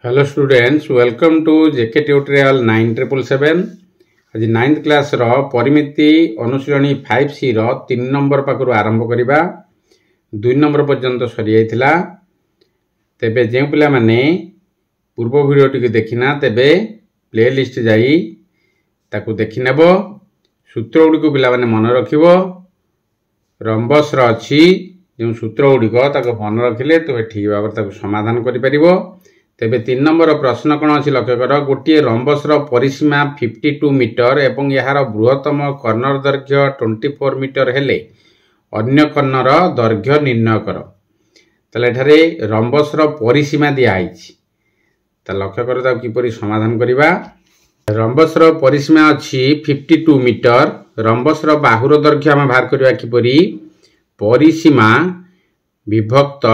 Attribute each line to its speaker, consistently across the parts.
Speaker 1: Hello students, welcome to JK tutorial 9777। आज 9th class रो परिमिति अनुशीलनी 5C रो 3 number पाखरु आरंभ करिबा। 2 number पर्यंत सरी जाइथिला। तेबे जे पिला माने पूर्व वीडियो टिके देखिना तेबे प्लेलिस्ट जाई ताकू देखि नेबो। सूत्र गुडी को पिला माने मन रखिबो। रंबस रो अछि जे सूत्र गुडी को ताको मन रखिले तो ठीक भाव ताकू समाधान करि परिबो। तेबे 3 नंबर प्रश्न कौन अच्छी लक्ष्य कर। गोटे रंबस परिसीमा 52 मीटर एवं यार बृहत्तम कर्नर दैर्घ्य 24 मीटर हेले अन्य कर्नर दैर्घ्य निर्णय कर। ताले एठारे रंबस परिसीमा दिखाई लक्ष्य कर किपरि समाधान करिबा। रंबस परिसीमा अच्छी 52 मीटर। रंबस बाहुर दैर्घ्य आम बाहर करिबा किपरि परिसीमा विभक्त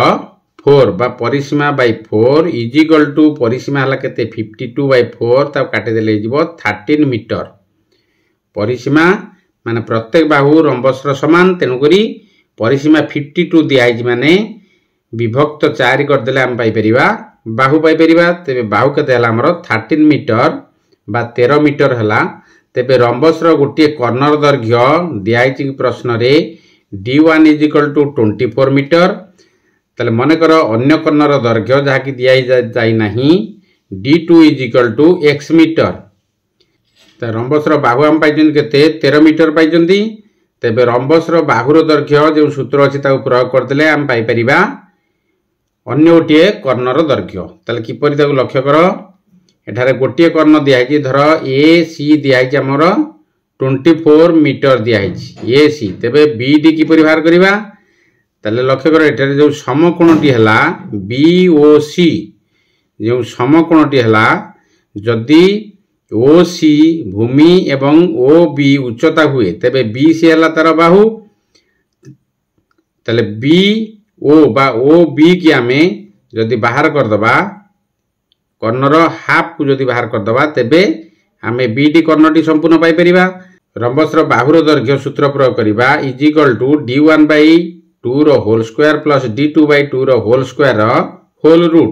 Speaker 1: 4 बा परिसीमा बाय 4 इज इक्वल टू परिसीमा हला केते 52 बाय 4 ता काटे देले जिवो 13 मीटर। परिसीमा माने प्रत्येक बाहु रंबस समान, तेनु करी परिसीमा 52 दियाई माने विभक्त 4 कर देले हम पाई परिबा बाहु पाई परिबा। तेबे बाहु केते हला हमर 13 मीटर बा 13 मीटर हला। तेबे रंबस गोटे कर्नर दैर्घ्य दियाई प्रश्न रे d1 is equal to 24 metre. ताले मन कर अन्य कर्नर दैर्घ्य जहा कि दिया जाई नाही d2 is equal to x metre. त रंबस बाहु हम पाइजन केते 13 मीटर पाइजन। तेबे रंबस बाहुर दैर्घ्य जो सूत्र अछि ताको प्रयोग कर देले हम पाई परिबा अन्य गोटे कर्नर दैर्घ्य। ताले किपरि ताको लक्ष्य कर। एठारे गोटे कर्ण दियाई धर AC दियाई हमर 24 मीटर दियाई AC। तेबे BD किपरि बाहर करिबा। ताले लक्ष्य कर एटारे जो समकोणटी हला BOC, जो समकोणटी हला जदि OC भूमि एवं OB उच्चता हुए तेबे BC हला तार बाहु। ताले BO बा OB की आमे जदि बाहर कर दबा कर्नर हाफ को जदि बाहर कर दबा तेबे आमे BD कर्णटी संपूर्ण पाई परिबा। रंबस बाहुर दैर्घ्य सूत्र प्रयोग करिबा is equal to d1 by 2 रो whole square plus d2 by 2 रो होल स्क्वायर होल रूट।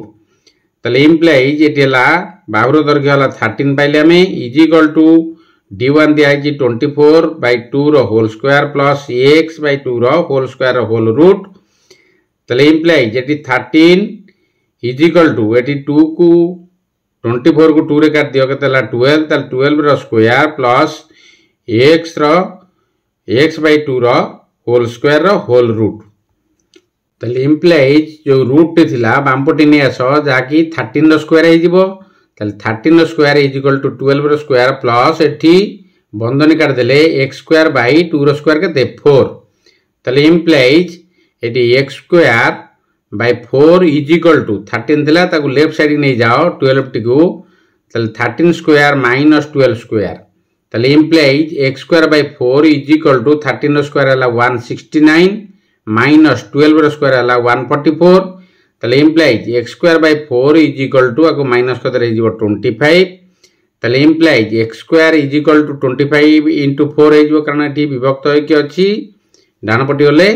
Speaker 1: ताले इंप्लाइज एटेला बाहुर दैर्घ्य हला 13 पाइले हमें इज इक्वल टू d1 दिया है 24 बाय 2 रो whole square plus x by 2 रो होल स्क्वायर होल रूट। ताले इंप्लाइज एटी 13 इज इक्वल टू एटी 2 को 24 को 2 रे काट दियो केतेला 12। ताले 12 रो स्क्वायर प्लस x बाय 2 रो होल स्क्वायर होल रूट। ताले इंप्लाइज जो रूट थिला बामपटी ने आस जाकी 13 रो स्क्वायर हे जिवो। ताले 13 रो स्क्वायर इज इक्वल टू 12 रो स्क्वायर प्लस एठी बंधनी काट देले x स्क्वायर बाय 2 रो स्क्वायर केते 4। ताले इंप्लाइज एठी x square by 4 is equal to 13 थिला ताकू लेफ्ट साइड नै जाओ 12 टी को। ताले 13 स्क्वायर माइनस 12 स्क्वायर। ताले implies x square by 4 is equal to 13 रो स्क्वायर हला 169 माइनस 12 रो स्क्वायर हला 144। ताले implies x square by 4 is equal to आको माइनस कर दे जिवो 25। ताले implies x square is equal to 25 into 4 हे जिवो कारण एठी विभक्त होय कि अछि डान पटी होले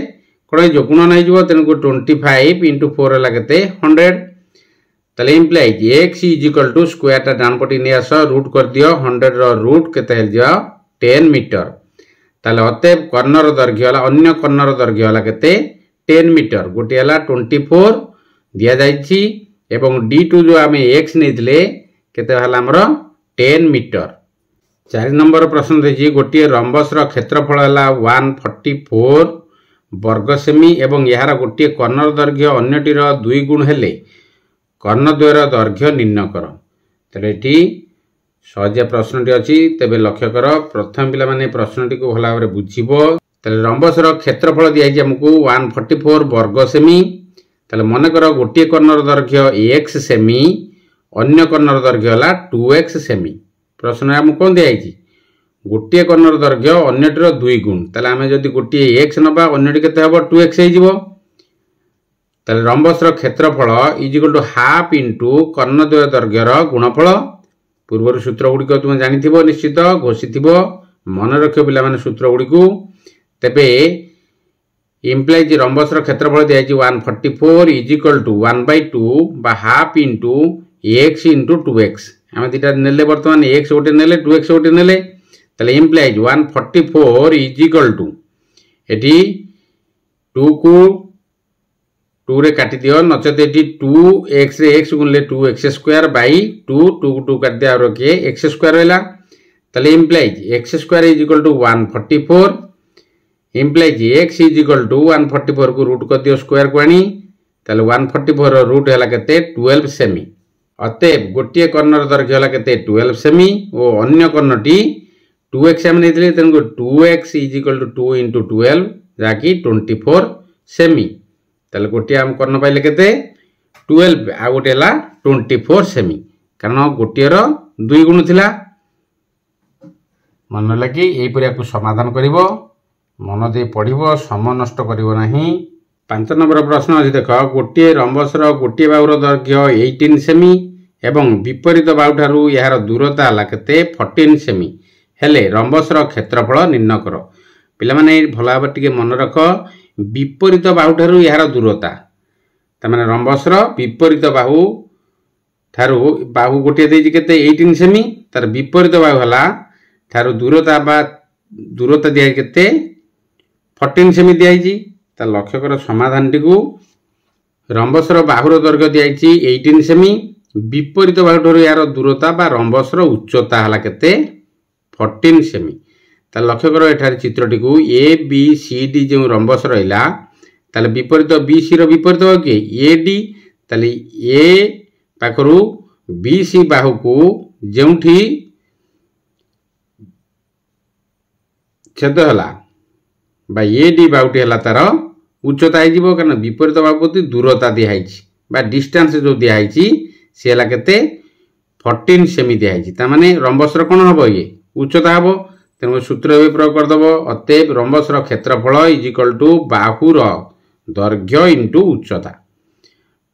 Speaker 1: कोन जो गुणन हे जिवो तेन को 25 into 4 हला केते 100। ताले implies x is equal to square ता डान पटी ने आस रूट कर दियो 100 रो रूट केते हे जिवो 10 मीटर। ताले अतएव कर्नर दैर्घ्य हला अन्य कर्नर दैर्घ्य हला केते 10 मीटर। गोटे हला 24 दिया जाइछि एवं d2 जो आमे x नेदिले केते हला हमर 10 मीटर। 4 नंबर प्रश्न देछि गोटे रंबस रो क्षेत्रफल हला 144 वर्ग सेमी एवं यार गोटे कर्नर दैर्घ्य अन्यटी रो 2 गुण हेले कर्णद्वयर दैर्घ्य निर्णय कर। तले एठी सहजिया प्रश्नटी अछि। तेबे लक्ष्य कर प्रथम पिला माने प्रश्नटी को भला भाबरे बुझिबो। तले रंबस रो क्षेत्रफल दिया जे हमकु 144 वर्ग सेमी। तले मन कर गोटे कर्नर दैर्घ्य x सेमी अन्य कर्नर दैर्घ्य हला 2x सेमी। प्रश्न हम कोन दिया छि गोटे कर्नर दैर्घ्य अन्यटी रो 2 गुण। तले हमें जदी गोटे x नबा अन्यटी केते हबो 2x हे जिवो। तले रंबस रो क्षेत्रफल is equal to half into कर्णद्वय दैर्घ्य रो गुणफल। पूर्व सूत्र गुडी को तुम जानि थिबो निश्चित घोषिथिबो मन रखियो पिला माने सूत्र गुडी को। तेबे इंप्लाइज रंबस रो क्षेत्रफल दिया 144 इज इक्वल टू 1/2 बा half into x into 2x आम दुटा नेले बर्तमान एक्स गोटे नेले 2x गोटे नेले ताले इम्प्लाइज 144 इज इक्वल टू एटी 2 को 2 रे काटी दियो नचेत एटी 2x रे x गुणले 2x स्क्वायर बाई 2 2 2 काट दिया और के x स्क्वायर रहला ताले implies x square is equal to 144 implies x is equal to 144 को रूट कर दियो स्क्वायर को आनी ताले 144 रो रूट हैला केते 12 सेमी अतएव गोटे कर्णर दैर्घ्य हैला केते 12 सेमी और अन्य कर्णटी 2x हम नेथिले तेनको 2x is equal to 2 into 12 जाकी 24 सेमी ताले गोटे हम कर्ण पाइले केते 12 आ गोटे हैला 24 सेमी कारण गोटे रो 2 गुण थिला मन लगी एई परिया को समाधान करिवो मन दे पढ़िवो समय नष्ट करिवो नाही 5 नंबर प्रश्न अछि देख गोटे रंबस रो गोटे बाहुर दैर्घ्य 18 सेमी एवं विपरीत बाहु ठारू यार दूरता हला केते 14 सेमी हेले रंबस रो क्षेत्रफल निर्णय करो पिला माने भला भाबे टिके मन रख विपरीत बाहु ठारू यार दूरता त माने रंबस रो विपरीत बाहु ठारू बाहु गोटे देजी केते 18 सेमी तार विपरीत बाहु हला ठारू दूरता बा दूरता दिया केते 14 सेमी दियाइजी ता लक्ष्य कर समाधान टिकु रंबस रो बाहुर दैर्घ्य दियाइची 18 सेमी विपरीत बाहु ठारू यार दूरता बा रंबस रो उच्चता हला केते 14 सेमी ता लक्ष्य करो एठार चित्रटी को ए बी सी डी जो रंबस रहिला ताले विपरीत बी सी रो विपरीत हो के ए डी ताले ए पाखरु बी सी बाहु को जेउठी छेद हला बा ए डी बाहुटी हला तार उच्चता आइ जीवो कारण विपरीत बाहु प्रति दूरता दिया हाइछि बा डिस्टेंस जो दिया हाइछि से हला केते 14 सेमी दिया हाइछि ता माने रंबस रो कोन हबो ये उच्चता हबो तेनो सूत्र भी प्रयोग कर दबो अतएव रंबस रो क्षेत्रफल इज इक्वल टू बाहुर दैर्घ्य इनटू उच्चता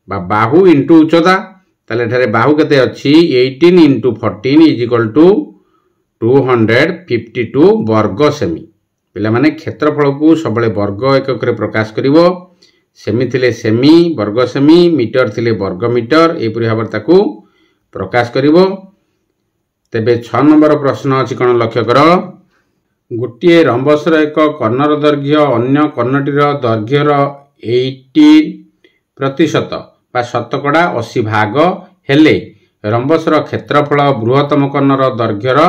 Speaker 1: बा बाहु इनटू उच्चता ताले एठारे बाहु केते अछि 18 into 14 इज इक्वल टू 252 वर्ग सेमी पिला माने क्षेत्रफल को सबले वर्ग एकक रे प्रकाश करिवो सेमी थिले सेमी वर्ग सेमी मीटर थिले वर्ग मीटर ए परि भाबर ताकू प्रकाश करिवो तेबे 6 नंबर प्रश्न अछि कोन लक्ष्य करो गोटे रंबस रो एक कर्णर दैर्घ्य अन्य कर्णटीर दैर्घ्य रो 80% बा शतकड़ा 80 भाग हेले रंबस रो क्षेत्रफल बृहत्तम कर्णर दैर्घ्य रो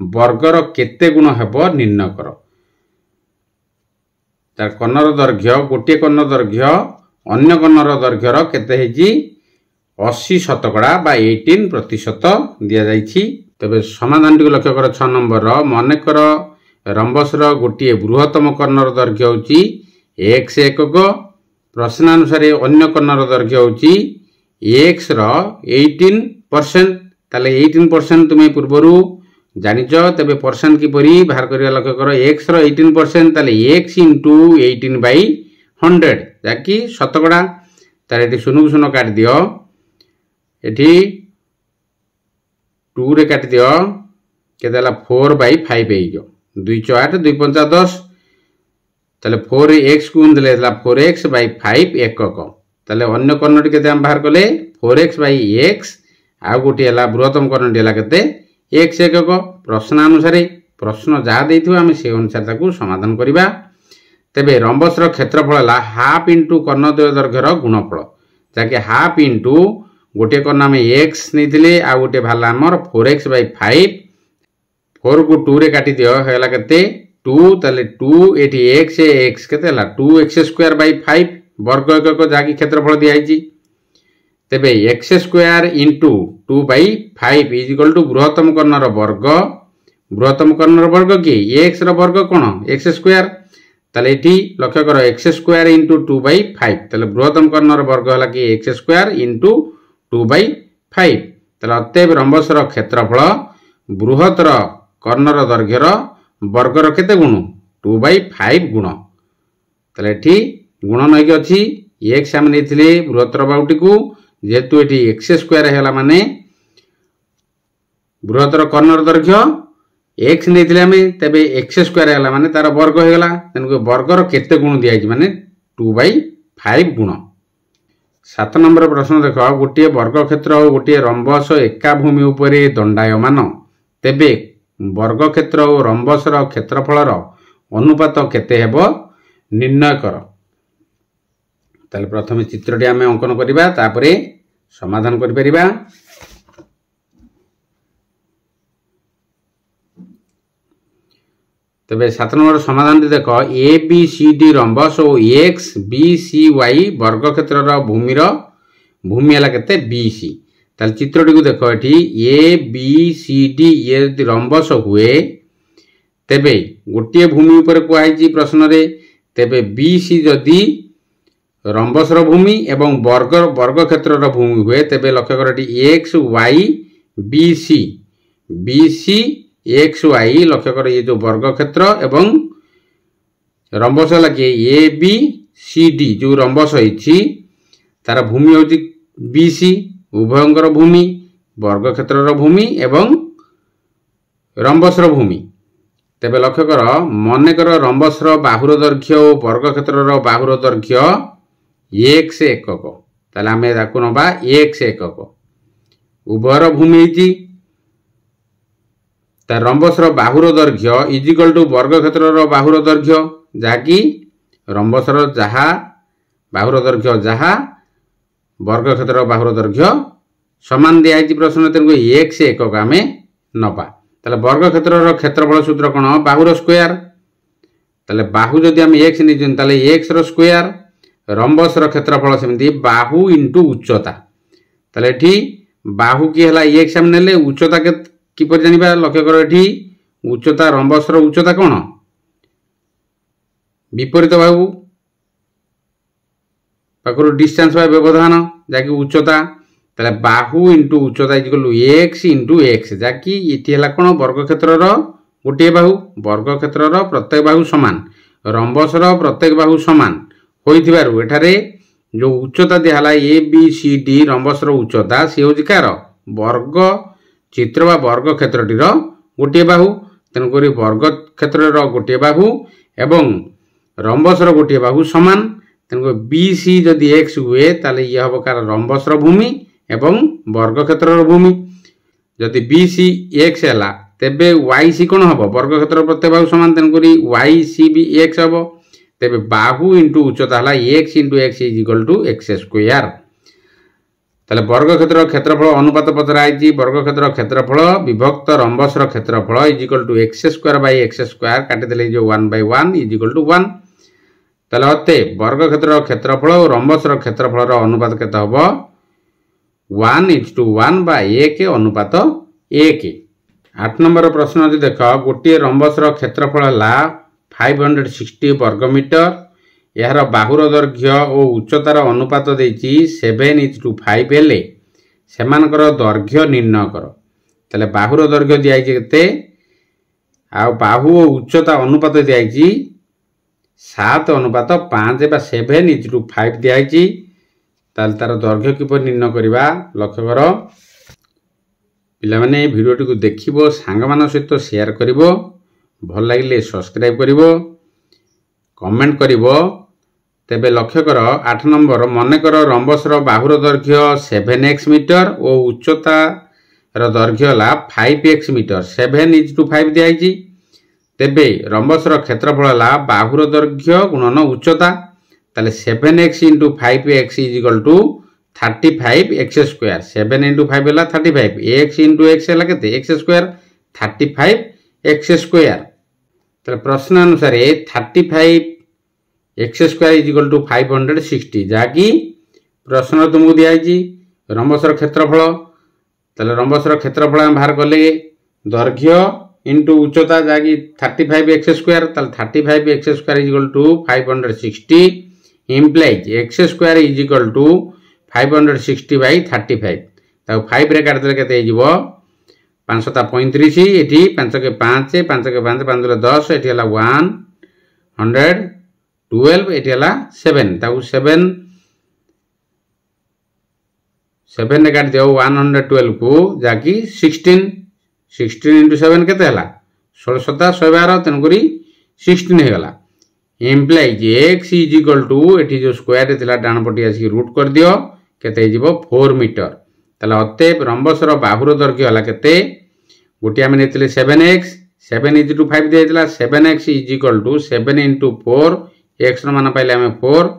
Speaker 1: वर्ग रो केते गुण हेबो निर्णय करो तार कर्णर दैर्घ्य गोटे कर्णर दैर्घ्य अन्य कर्णर दैर्घ्य रो केते हेजी 80 शतकड़ा बा 18% दिया जाइछि तबे समाधान टी लक्ष्य कर 6 नंबर रो माने कर रंबस रो गोटे बृहत्तम कर्णर दैर्घ्य होची x एकक प्रश्नानुसार अन्य कर्णर दैर्घ्य होची x रो 18% ताले 18% तुमे पूर्वरु जानिछ तबे परसेंट की परी बाहर करिया लक्ष्य कर x रो 18% ताले x into 18 by 100 जाकी शतकड़ा तारे एटी सुनु सुनु काट दियो एटी 2 रे काट दियो केदाला 4 by 5 हेइयो 2 4 8 2 5 10 ताले 4 रे x गुण देले 4x by 5 एकक ताले अन्य कर्णटी केते हम बाहर कले 4x by x आ गोटी हला बृहत्तम कर्णटी हला केते x एकक प्रश्नानुसार प्रश्न जा देइथु हम से अनुसार ताकू समाधान करिबा तेबे रंबस रो क्षेत्रफल हला हाफ इनटू कर्णद्वय दैर्घ्य रो गुणफल जाके हाफ इनटू गोटे कर्ण में x नैथिले आ गोटे भाला हमर 4x by 5 4 को 2 रे काटी दियो हेला केते 2 ताले 2 एटी x x केते हला 2x स्क्वायर by 5 वर्ग एकक जाकी क्षेत्रफल दियाइछि तेबे x square into 2 by 5 is equal to बृहत्तम कर्णर वर्ग की x रो वर्ग कोन x स्क्वायर ताले एठी लक्ष्य करो x स्क्वायर into 2 by 5 ताले बृहत्तम कर्णर वर्ग हला कि x स्क्वायर into 2 by 5 ताले अतएव रंबस रो क्षेत्रफल बृहत्तर कर्णर दैर्घ्य रो वर्ग रो केते गुण 2 by 5 गुण ताले एठी गुण नय कि अछि x हम नेथिले बृहत्तर बाहुटी को जेतु एठी x स्क्वायर हैला माने बृहत्तर कर्णर दैर्घ्य x नेथिले हम तबे x स्क्वायर हैला माने तार वर्ग हेगला तनको वर्ग रो केते गुण दियाइ माने 2 by 5 गुण 7 नंबर प्रश्न देख गोटे वर्गक्षेत्र और गोटे रंबस एका भूमि उपरे दंडायमान तेबे वर्गक्षेत्र और रंबसर क्षेत्रफलर अनुपात केते हेबो निर्णय कर। ताले प्रथम चित्रटी आम अंकन करिबा तापरे समाधान करि परिबा। तबे 7 नंबर समाधान देख ए बी सी डी रंबस और एक्स बी सी वाई वर्गक्षेत्र भूमिर भूमि है केते बी सी। ताल चित्रटी को देख ये ए बी सी डी ये रंबस हुए तेबे गोटे भूमि उपर कुआई प्रश्न रे तेबे बी सी जदि रंबसर भूमि एवं वर्गक्षेत्र भूमि हुए तेबे लक्ष्य कर x y B C x y लक्ष्य कर ये जो वर्गक्षेत्र एवं रंबस लगे ए बी सी डी जो रंबस होती तार भूमि होती बी सी उभयंकर भूमि वर्गक्षेत्र भूमि एवं रंबसर भूमि। तेबे लक्ष्य कर मनकर रंबसर बाहुर दैर्घ्य और वर्गक्षेत्र बाहुर दैर्घ्य एक्स एकक ताले आम नवा एक्स एकक उभयर भूमि तार रंबसर बाहुर दैर्घ्य इजिकल टू वर्गक्षेत्र बाहुर दैर्घ्य जहाँकि रंबसर जहा बाहुर दैर्घ्य जहा वर्गक्षेत्र बाहुर दैर्घ्य समान दिखाई प्रश्न तेणुक एक्स एकक आम नवा। ताले वर्गक्षेत्र क्षेत्रफल सूत्र कौन बाहुर स्क्वायर ताले बाहु जदि आम एक्स नहीं ताले एक्स स्क्वायर रंबसर क्षेत्रफल सेमती बाहु इंटू उच्चता ताले एठी बाहु की है एक्स आम नेले उच्चता के किपर जानिबा लक्ष्य कर एठी उच्चता रंबसर उच्चता कौन विपरीत बाहु पाखर डिस्टेंस बाय व्यवधान जाकि उच्चता ताले बाहु इंटू उच्चता इक्वल एक्स इंटू एक्स जाकि इति हला कोन वर्गक्षेत्र गोटे बाहु वर्गक्षेत्र प्रत्येक बाहु समान रंबसर प्रत्येक बाहु समान होइथिबारु एठारे जो उच्चता दिहला ए बी सी डी रंबसर उच्चता से होछि कार वर्ग चित्र बा वर्गक्षेत्रटीर गोटे बाहु तेणुक वर्गक्षेत्र गोटे बाहु एवं रंबसर गोटे बाहु समान तेणुक बी सी जदि एक्स हुए ताले ये हम कार रंबसर भूमि एवं वर्गक्षेत्र भूमि जदि बी सी एक्स है तेबे वाई सी कौन हम वर्गक्षेत्र प्रत्येक बाहु समान तेणुक वाई सी भी एक्स हम तेबे बाहु इंटू उच्चता है x into x is equal to x square. ताले वर्गक्षेत्र क्षेत्रफल अनुपात पचराई वर्गक्षेत्र क्षेत्रफल विभक्त रंबसर क्षेत्रफल is equal to x square by x square काटिदेले जो 1/1 इज इक्वल टू 1 ताले अते वर्गक्षेत्र क्षेत्रफल और रंबसर क्षेत्रफल अनुपात केते हबो 1:1 बा 1 अनुपात 1। 8 नंबर प्रश्न जे देख गोटे रंबसर क्षेत्रफल है 560 वर्गमीटर यार बाहुर दैर्घ्य और उच्चतार अनुपात देछि 7:5 हेले सेमानकर दैर्घ्य निर्णय कर। ताले बाहुर दैर्घ्य दिया केते आ बाहु और उच्चता अनुपात दिया 7:5 बा 7:5 दिया ताले तार दैर्घ्य किपर निर्णय करबा लक्ष्य कर पिला माने वीडियोटी को देखिबो सांग मान सहित शेयर करिवो भल लागिले सब्सक्राइब करिवो कमेंट करिवो। तेबे लक्ष्य कर 8 नंबर मनकर रंबसर बाहुर दैर्घ्य 7x मीटर और उच्चता दैर्घ्य है 5x मीटर 7:5 दिखाई तेबे रंबसर क्षेत्रफल है बाहुर दैर्घ्य गुणन उच्चता ताले 7x into 5x is equal to 35x square 7 into 5 है 35 x इंटू x है केते x स्क्वायर 35x स्क्वायर। ताले प्रश्न अनुसार 35x square is equal to 560 जहाँकि प्रश्न तुमको दिखाई रंबसर क्षेत्रफल ताले रंबसर क्षेत्रफल हम बाहर कले दैर्घ्य इंटू उच्चता जहाँकि 35x स्क्वायर ताले 35x square is equal to 560 implies x square is equal to 560 by 35 ताको 5 रे काट देले केते हिजबो 535 एठी 5 के 5 5 के 5 5 ले 10 एठी हला 112 एठी हला 7 ताको 7 रे काट दियो 112 को जाकी 16 into 7 केते हला 16 7 112 तेनकुरी 16 हे गला implies x is equal to एठी जो स्क्वायर थिला डाण पटी आसी रूट कर दियो केते जीवो 4 मीटर ताले अतएव रंबसर बाहुर दैर्घ्य हला केते गोटे आम नहीं 7x 7 इज टू 5 दिया 7x is equal to 7 into 4 x मान पाइले आम 4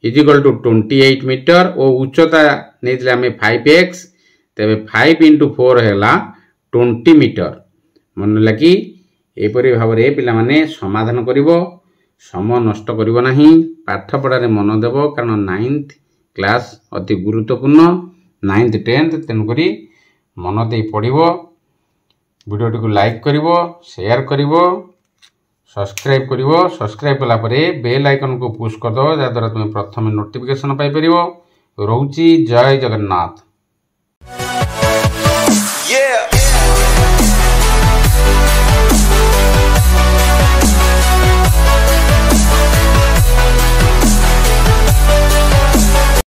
Speaker 1: इज इक्वल टू 28 मीटर और उच्चता नहीं आम 5x तेरे 5 इंटू 4 है 20 मीटर मन लगी एपरी भाव में पिला माने समाधान करिवो समय नष्ट करिवो नहीं पाठ पढ़ारे मन देव कारण 9th क्लास अति गुरुत्वपूर्ण 9th 10th तेणुक मन दे पढ़िवो वीडियो को लाइक करिवो शेयर करिवो सब्सक्राइब करिवो सब्सक्राइब कला परे बेल आइकन को पुश कर दो जा द्वारा तुम प्रथम नोटिफिकेशन पाई परिवो रोची जय जगन्नाथ।